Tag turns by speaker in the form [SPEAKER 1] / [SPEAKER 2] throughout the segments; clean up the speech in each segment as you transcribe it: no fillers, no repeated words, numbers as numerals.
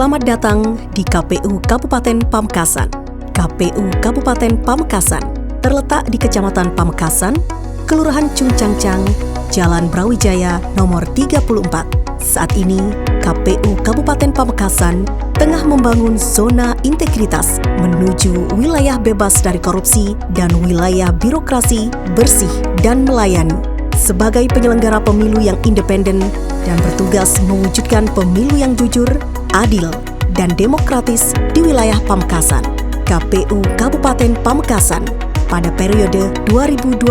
[SPEAKER 1] Selamat datang di KPU Kabupaten Pamekasan. KPU Kabupaten Pamekasan terletak di Kecamatan Pamekasan, Kelurahan Cungcangcang, Jalan Brawijaya nomor 34. Saat ini, KPU Kabupaten Pamekasan tengah membangun zona integritas menuju wilayah bebas dari korupsi dan wilayah birokrasi bersih dan melayani. Sebagai penyelenggara pemilu yang independen dan bertugas mewujudkan pemilu yang jujur, adil, dan demokratis di wilayah Pamekasan, KPU Kabupaten Pamekasan pada periode 2020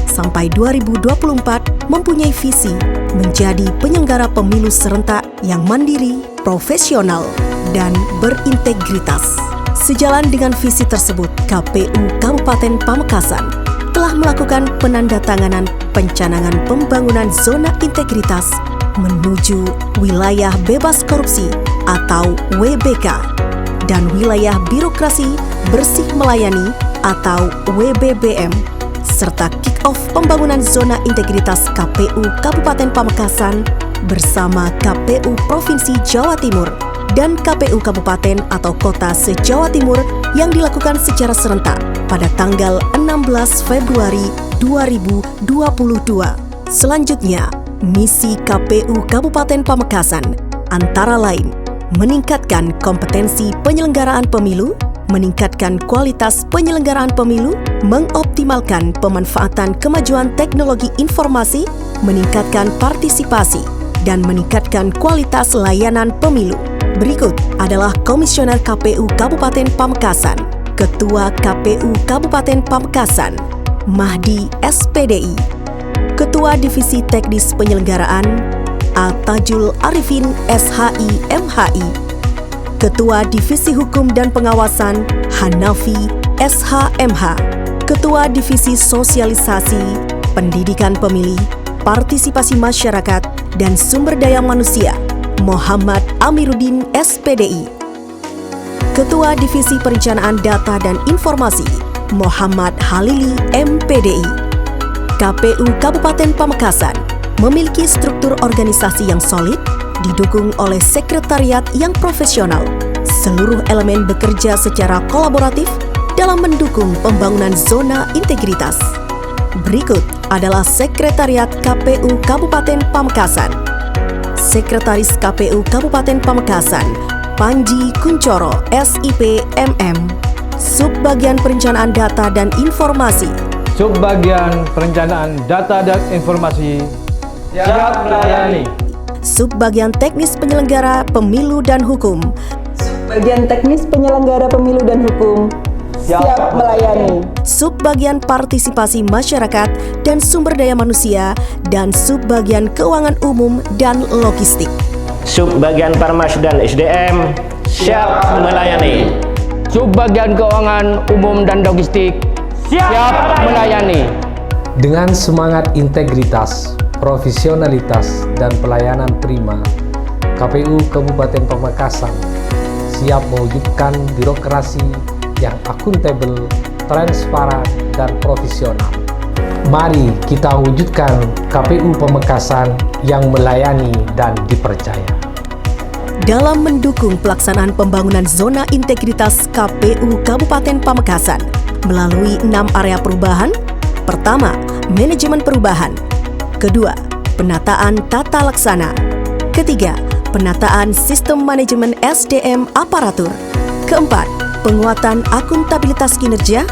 [SPEAKER 1] sampai 2024 mempunyai visi menjadi penyelenggara pemilu serentak yang mandiri, profesional, dan berintegritas. Sejalan dengan visi tersebut, KPU Kabupaten Pamekasan telah melakukan penandatanganan pencanangan pembangunan zona integritas menuju wilayah bebas korupsi atau WBK dan wilayah birokrasi bersih melayani atau WBBM serta kick-off pembangunan zona integritas KPU Kabupaten Pamekasan bersama KPU Provinsi Jawa Timur dan KPU Kabupaten atau Kota se-Jawa Timur yang dilakukan secara serentak pada tanggal 16 Februari 2022. Selanjutnya, misi KPU Kabupaten Pamekasan antara lain meningkatkan kompetensi penyelenggaraan pemilu, meningkatkan kualitas penyelenggaraan pemilu, mengoptimalkan pemanfaatan kemajuan teknologi informasi, meningkatkan partisipasi, dan meningkatkan kualitas layanan pemilu. Berikut adalah Komisioner KPU Kabupaten Pamekasan, Ketua KPU Kabupaten Pamekasan, Mahdi SPDI, Ketua Divisi Teknis Penyelenggaraan, Al-Tajul Arifin SHI MHI, Ketua Divisi Hukum dan Pengawasan, Hanafi SHMH, Ketua Divisi Sosialisasi, Pendidikan Pemilih, Partisipasi Masyarakat, dan Sumber Daya Manusia, Muhammad Amiruddin SPDI, Ketua Divisi Perencanaan Data dan Informasi, Muhammad Halili MPDI. KPU Kabupaten Pamekasan memiliki struktur organisasi yang solid, didukung oleh sekretariat yang profesional. Seluruh elemen bekerja secara kolaboratif dalam mendukung pembangunan zona integritas. Berikut adalah Sekretariat KPU Kabupaten Pamekasan. Sekretaris KPU Kabupaten Pamekasan, Panji Kuncoro, SIP MM. Subbagian Perencanaan Data dan Informasi,
[SPEAKER 2] Subbagian Perencanaan Data dan Informasi siap melayani.
[SPEAKER 1] Subbagian Teknis Penyelenggara Pemilu dan Hukum,
[SPEAKER 3] Subbagian Teknis Penyelenggara Pemilu dan Hukum siap melayani.
[SPEAKER 1] Subbagian Partisipasi Masyarakat dan Sumber Daya Manusia, dan Subbagian Keuangan Umum dan Logistik.
[SPEAKER 4] Subbagian Parmas dan SDM siap melayani.
[SPEAKER 2] Subbagian Keuangan Umum dan Logistik siap melayani.
[SPEAKER 5] Dengan semangat integritas, profesionalitas, dan pelayanan prima, KPU Kabupaten Pamekasan siap mewujudkan birokrasi yang akuntabel, transparan, dan profesional. Mari kita wujudkan KPU Pamekasan yang melayani dan dipercaya.
[SPEAKER 1] Dalam mendukung pelaksanaan pembangunan zona integritas KPU Kabupaten Pamekasan melalui 6 area perubahan. Pertama, manajemen perubahan. Kedua, penataan tata laksana. Ketiga, penataan sistem manajemen SDM aparatur. Keempat, penguatan akuntabilitas kinerja.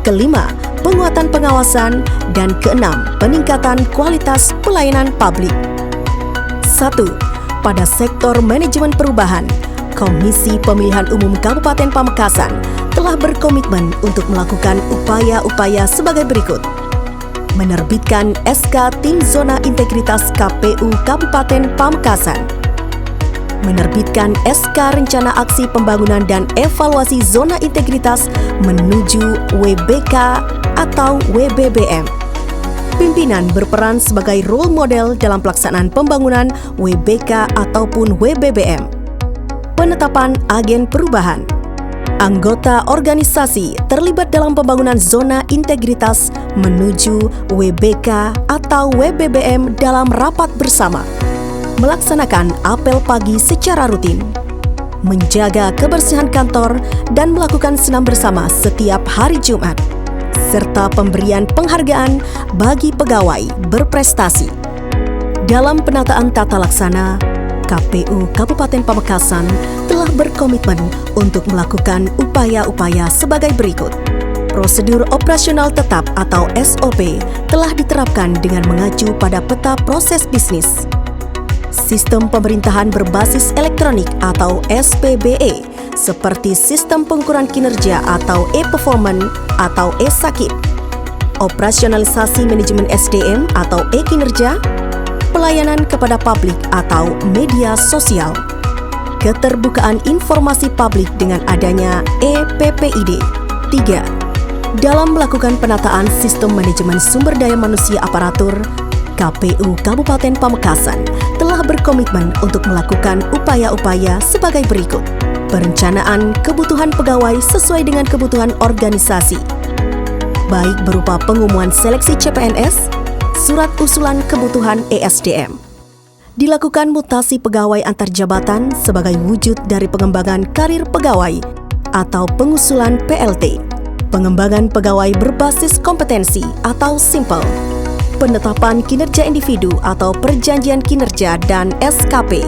[SPEAKER 1] Kelima, penguatan pengawasan. Dan keenam, peningkatan kualitas pelayanan publik. 1. Pada sektor manajemen perubahan, Komisi Pemilihan Umum Kabupaten Pamekasan telah berkomitmen untuk melakukan upaya-upaya sebagai berikut. Menerbitkan SK Tim Zona Integritas KPU Kabupaten Pamekasan. Menerbitkan SK Rencana Aksi Pembangunan dan Evaluasi Zona Integritas menuju WBK atau WBBM. Pimpinan berperan sebagai role model dalam pelaksanaan pembangunan WBK ataupun WBBM. Penetapan agen perubahan. Anggota organisasi terlibat dalam pembangunan zona integritas menuju WBK atau WBBM dalam rapat bersama. Melaksanakan apel pagi secara rutin. menjaga kebersihan kantor dan melakukan senam bersama setiap hari Jumat, serta pemberian penghargaan bagi pegawai berprestasi. Dalam penataan tata laksana, KPU Kabupaten Pamekasan telah berkomitmen untuk melakukan upaya-upaya sebagai berikut. Prosedur operasional tetap atau SOP telah diterapkan dengan mengacu pada peta proses bisnis. Sistem pemerintahan berbasis elektronik atau SPBE seperti sistem pengukuran kinerja atau e-performance atau e-sakit, operasionalisasi manajemen SDM atau e-kinerja, pelayanan kepada publik atau media sosial, keterbukaan informasi publik dengan adanya e-PPID. 3. Dalam melakukan penataan sistem manajemen sumber daya manusia aparatur, KPU Kabupaten Pamekasan telah berkomitmen untuk melakukan upaya-upaya sebagai berikut. Perencanaan kebutuhan pegawai sesuai dengan kebutuhan organisasi, baik berupa pengumuman seleksi CPNS, surat usulan kebutuhan ESDM. Dilakukan mutasi pegawai antar jabatan sebagai wujud dari pengembangan karir pegawai atau pengusulan PLT. Pengembangan pegawai berbasis kompetensi atau SIMPLE. Penetapan kinerja individu atau perjanjian kinerja dan SKP.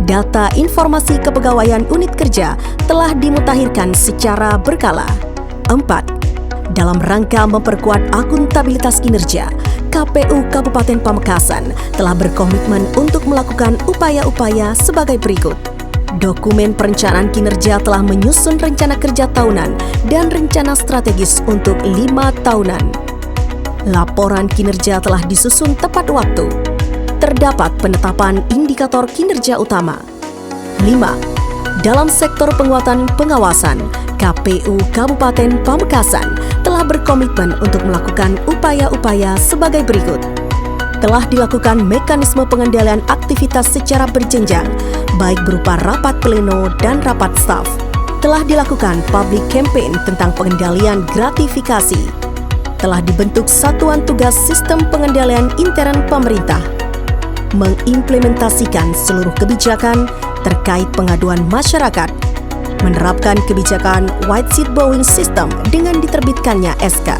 [SPEAKER 1] Data informasi kepegawaian unit kerja telah dimutakhirkan secara berkala. 4. Dalam rangka memperkuat akuntabilitas kinerja, KPU Kabupaten Pamekasan telah berkomitmen untuk melakukan upaya-upaya sebagai berikut. Dokumen perencanaan kinerja telah menyusun rencana kerja tahunan dan rencana strategis untuk 5 tahunan. Laporan kinerja telah disusun tepat waktu. Terdapat penetapan indikator kinerja utama. 5. Dalam sektor penguatan pengawasan, KPU Kabupaten Pamekasan telah berkomitmen untuk melakukan upaya-upaya sebagai berikut. Telah dilakukan mekanisme pengendalian aktivitas secara berjenjang, baik berupa rapat pleno dan rapat staf. Telah dilakukan public campaign tentang pengendalian gratifikasi. Telah dibentuk satuan tugas sistem pengendalian intern pemerintah. Mengimplementasikan seluruh kebijakan terkait pengaduan masyarakat. Menerapkan kebijakan white seat bowing system dengan diterbitkannya SK.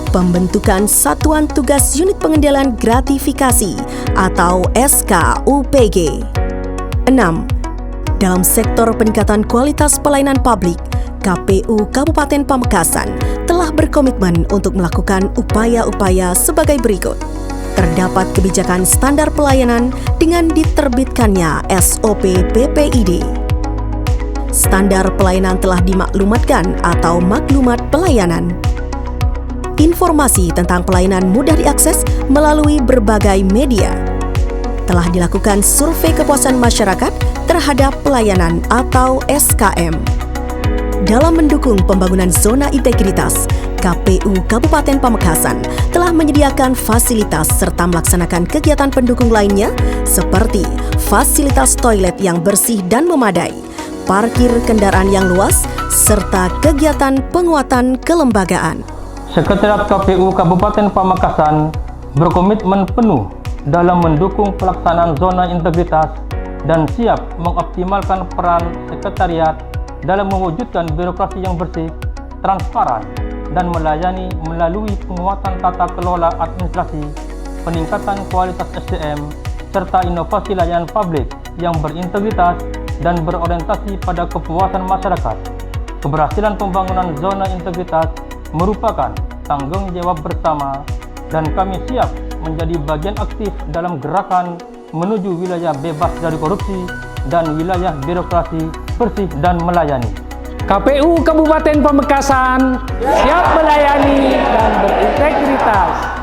[SPEAKER 1] Pembentukan Satuan Tugas Unit Pengendalian Gratifikasi atau SKUPG. 6. Dalam sektor peningkatan kualitas pelayanan publik, KPU Kabupaten Pamekasan telah berkomitmen untuk melakukan upaya-upaya sebagai berikut. Terdapat kebijakan standar pelayanan dengan diterbitkannya SOP PPID. Standar pelayanan telah dimaklumatkan atau maklumat pelayanan. Informasi tentang pelayanan mudah diakses melalui berbagai media. Telah dilakukan survei kepuasan masyarakat terhadap pelayanan atau SKM. Dalam mendukung pembangunan zona integritas, KPU Kabupaten Pamekasan telah menyediakan fasilitas serta melaksanakan kegiatan pendukung lainnya seperti fasilitas toilet yang bersih dan memadai, parkir kendaraan yang luas, serta kegiatan penguatan kelembagaan.
[SPEAKER 2] Sekretariat KPU Kabupaten Pamekasan berkomitmen penuh dalam mendukung pelaksanaan zona integritas dan siap mengoptimalkan peran sekretariat dalam mewujudkan birokrasi yang bersih, transparan, dan melayani melalui penguatan tata kelola administrasi, peningkatan kualitas SDM, serta inovasi layanan publik yang berintegritas dan berorientasi pada kepuasan masyarakat. Keberhasilan pembangunan zona integritas merupakan tanggung jawab bersama dan kami siap menjadi bagian aktif dalam gerakan menuju wilayah bebas dari korupsi dan wilayah birokrasi bersih dan melayani.
[SPEAKER 5] KPU Kabupaten Pamekasan siap melayani dan berintegritas.